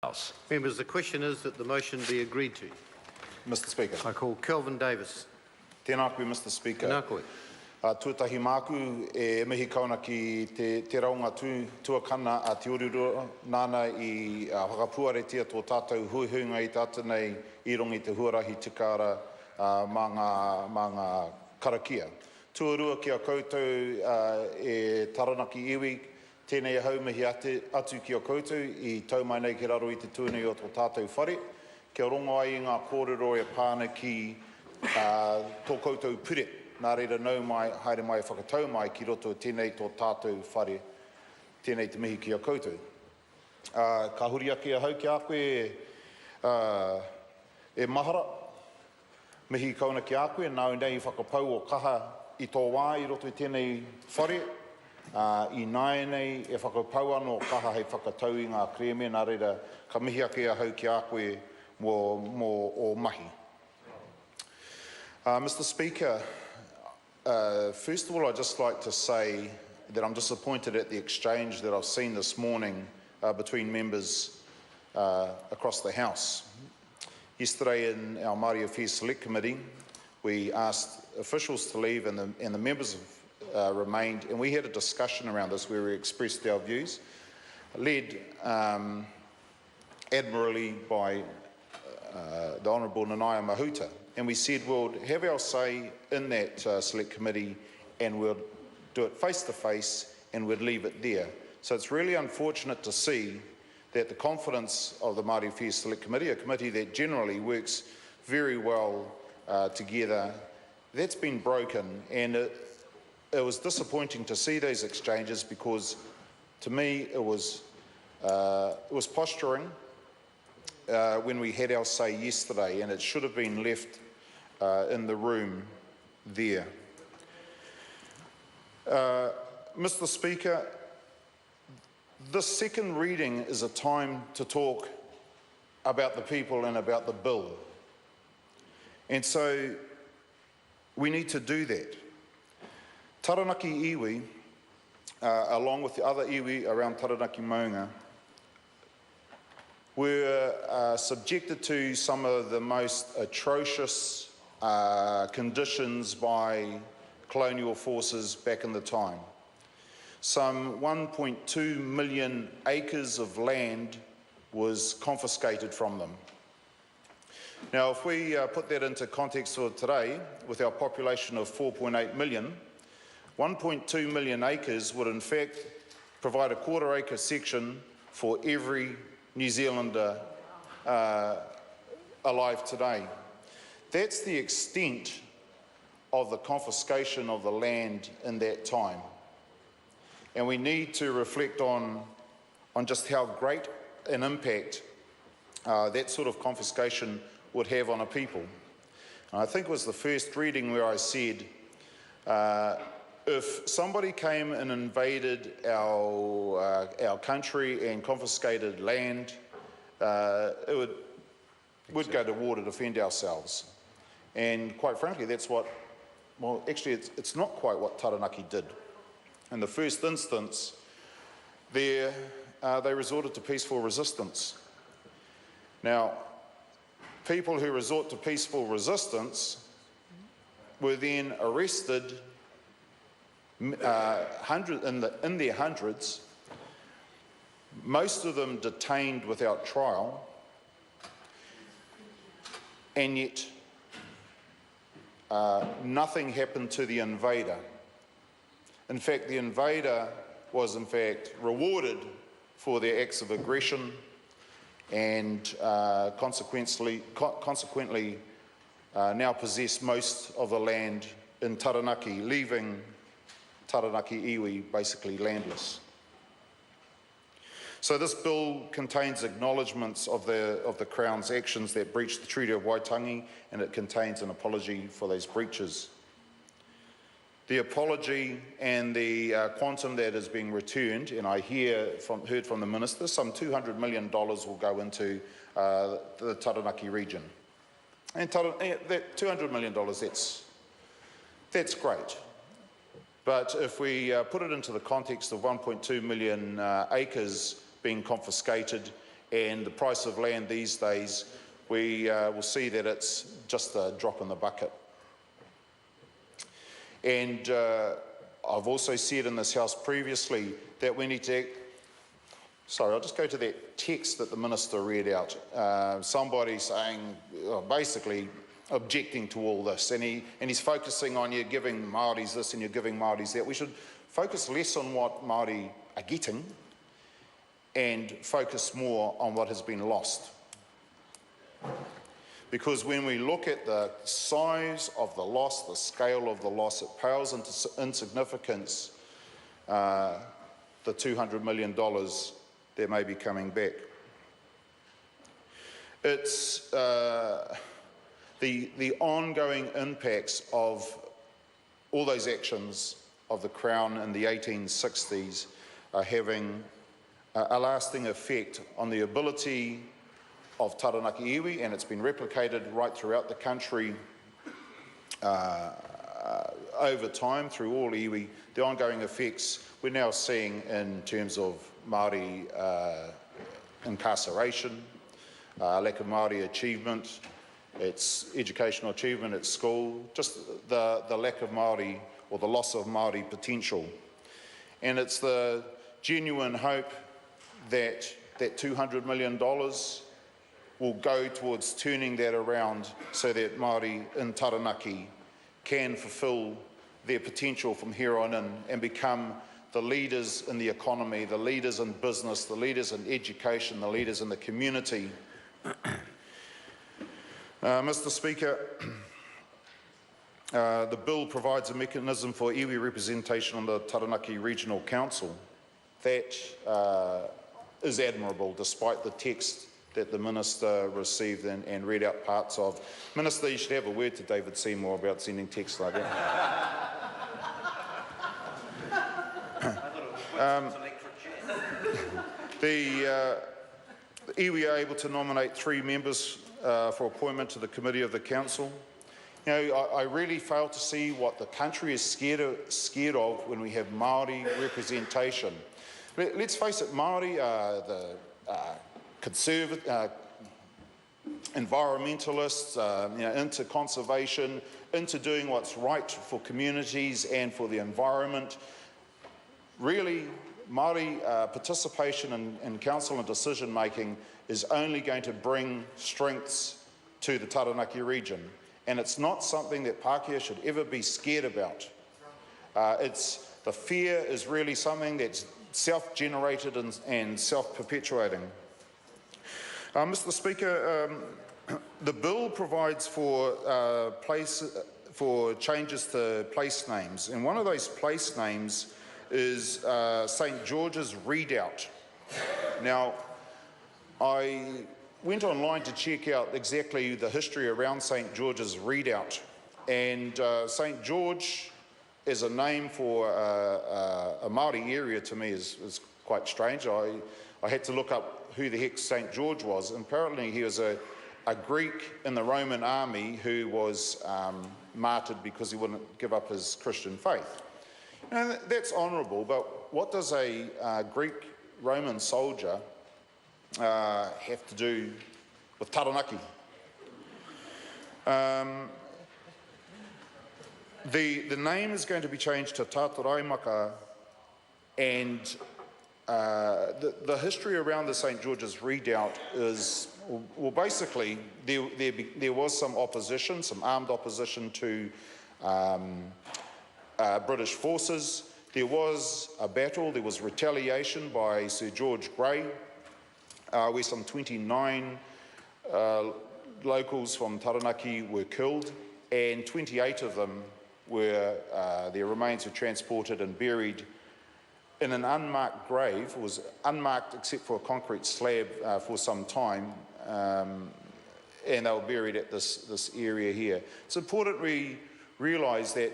House. Members, the question is that the motion be agreed to. Mr. Speaker. I call Kelvin Davis. Tēnā koe, Mr. Speaker. Tēnā koe. Tuatahi māku e mihi kauna ki te raunga tuakana a te oriro nāna i whakapuaretia tō tātou huihunga i tātanei i rongi te huarahi tikara mā ngā karakia. Tuarua ki a koutou e Taranaki iwi, tēnei haumihi atu ki a koutou i taumai nei ki raro i te tūnei o tō tātou whare. Kia rongo ai ngā kōrero e pāna ki tō koutou pure. Nā reira nau mai, haere mai whakatau mai ki roto tēnei tō tātou whare, tēnei te mihi ki a koutou. Ka huri ake a hau ki a koe e mahara, mihi kauna ki a koe, nau nei whakapau o kaha i tō wā i roto tēnei whare, i nai nei e whakapau anō kaha hei whakatau i ngā kreme, nā reira ka mihi ake a hau ki a koe mō o mahi. Mr. Speaker, first of all, I'd just like to say that I'm disappointed at the exchange that I've seen this morning between members across the House. Yesterday in our Māori Affairs Select Committee, we asked officials to leave and the members have remained, and we had a discussion around this where we expressed our views, led admirably by the Honourable Nanaia Mahuta. And we said we'll have our say in that select committee and we'll do it face to face and we'll leave it there. So it's really unfortunate to see that the confidence of the Māori Affairs Select Committee, a committee that generally works very well together, that's been broken. And it was disappointing to see those exchanges because to me it was posturing when we had our say yesterday, and it should have been left in the room there. Mr. Speaker, this second reading is a time to talk about the people and about the bill. And so we need to do that. Taranaki iwi, along with the other iwi around Taranaki Maunga, were subjected to some of the most atrocious conditions by colonial forces back in the time. Some 1.2 million acres of land was confiscated from them. Now, if we put that into context for today, with our population of 4.8 million, 1.2 million acres would in fact provide a quarter-acre section for every New Zealander alive today. That's the extent of the confiscation of the land in that time. And we need to reflect on just how great an impact that sort of confiscation would have on a people. And I think it was the first reading where I said, if somebody came and invaded our country and confiscated land, we'd go to war to defend ourselves. And quite frankly, that's what, well, actually it's not quite what Taranaki did. In the first instance, they resorted to peaceful resistance. Now, people who resort to peaceful resistance were then arrested in their hundreds, most of them detained without trial, and yet nothing happened to the invader. In fact, the invader was in fact rewarded for their acts of aggression and consequently now possess most of the land in Taranaki, leaving Taranaki iwi basically landless. So this bill contains acknowledgements of the Crown's actions that breached the Treaty of Waitangi, and it contains an apology for those breaches. The apology and the quantum that is being returned, and I heard from the Minister, some $200 million will go into the Taranaki region. And that $200 million, that's great. But if we put it into the context of 1.2 million acres being confiscated and the price of land these days, we will see that it's just a drop in the bucket. And I've also said in this House previously that we need to sorry, I'll just go to that text that the Minister read out. Somebody saying, basically objecting to all this, and he's focusing on you're giving Māoris this and you're giving Māoris that. We should focus less on what Māori are getting and focus more on what has been lost. Because when we look at the size of the loss, the scale of the loss, it pales into insignificance the $200 million that may be coming back. It's the ongoing impacts of all those actions of the Crown in the 1860s are having a lasting effect on the ability of Taranaki iwi, and it's been replicated right throughout the country over time through all iwi. The ongoing effects we're now seeing in terms of Māori incarceration, lack of Māori achievement, its educational achievement at school, just the lack of Māori or the loss of Māori potential. And it's the genuine hope that that $200 million will go towards turning that around so that Māori in Taranaki can fulfil their potential from here on in and become the leaders in the economy, the leaders in business, the leaders in education, the leaders in the community. Mr. Speaker, the bill provides a mechanism for iwi representation on the Taranaki Regional Council. That is admirable, despite the text that the Minister received and read out parts of. Minister, you should have a word to David Seymour about sending texts like that. The iwi are able to nominate 3 members for appointment to the Committee of the Council. You know, I really fail to see what the country is scared of when we have Māori representation. Let's face it, Māori are the conservative, environmentalists, into conservation, into doing what's right for communities and for the environment. Really, Māori participation in council and decision making is only going to bring strengths to the Taranaki region, and it's not something that Pākehā should ever be scared about. The fear is really something that's self-generated and self-perpetuating. Mr. Speaker, the bill provides for changes to place names, and one of those place names is St. George's Redoubt. Now, I went online to check out exactly the history around St. George's Redoubt, and St. George as a name for a Māori area to me is quite strange. I had to look up who the heck St. George was, and apparently he was a Greek in the Roman army who was martyred because he wouldn't give up his Christian faith. Now, that's honourable, but what does a Greek Roman soldier have to do with Taranaki? The name is going to be changed to Tātaraimaka, and the history around the St. George's Redoubt is, well, basically, there was some opposition, some armed opposition to British forces. There was a battle, there was retaliation by Sir George Grey, where some 29 locals from Taranaki were killed, and 28 of them were, their remains were transported and buried in an unmarked grave. It was unmarked except for a concrete slab for some time, and they were buried at this area here. It's important we realise that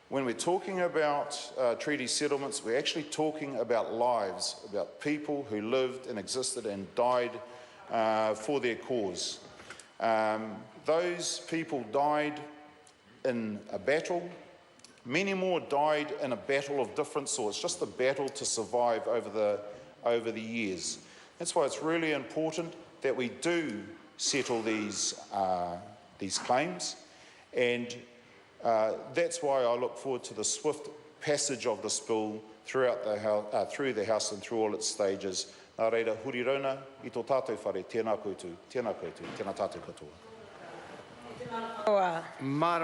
when we're talking about treaty settlements, we're actually talking about lives, about people who lived and existed and died for their cause. Those people died in a battle. Many more died in a battle of different sorts, just a battle to survive over the years. That's why it's really important that we do settle these claims, and that's why I look forward to the swift passage of this bill through the House and through all its stages. Nā reira, huri rauna, I tō tātou whare, tēnā koutou, tēnā koutou, tēnā tātou katoa. Mara